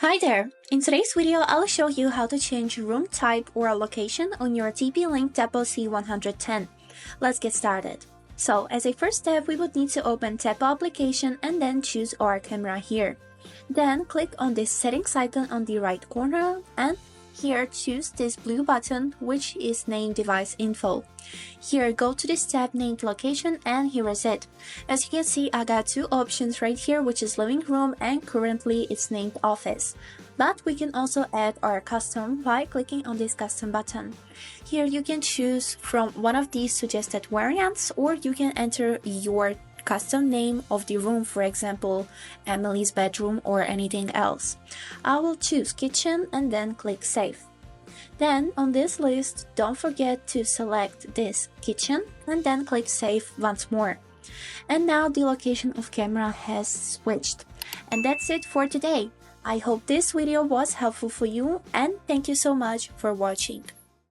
Hi there! In today's video, I'll show you how to change room type or location on your TP-Link Tapo C110. Let's get started. So, as a first step, we would need to open Tapo application and then choose our camera here. Then click on this settings icon on the right corner and here choose this blue button which is named device info. Here go to this tab named location and here is it. As you can see, I got two options right here, which is living room and currently it's named office. But we can also add our custom by clicking on this custom button. Here you can choose from one of these suggested variants or you can enter your custom name of the room, for example Emily's bedroom or anything else. I will choose kitchen and then click save. Then on this list, don't forget to select this kitchen and then click save once more. And now the location of camera has switched. And that's it for today. I hope this video was helpful for you and thank you so much for watching.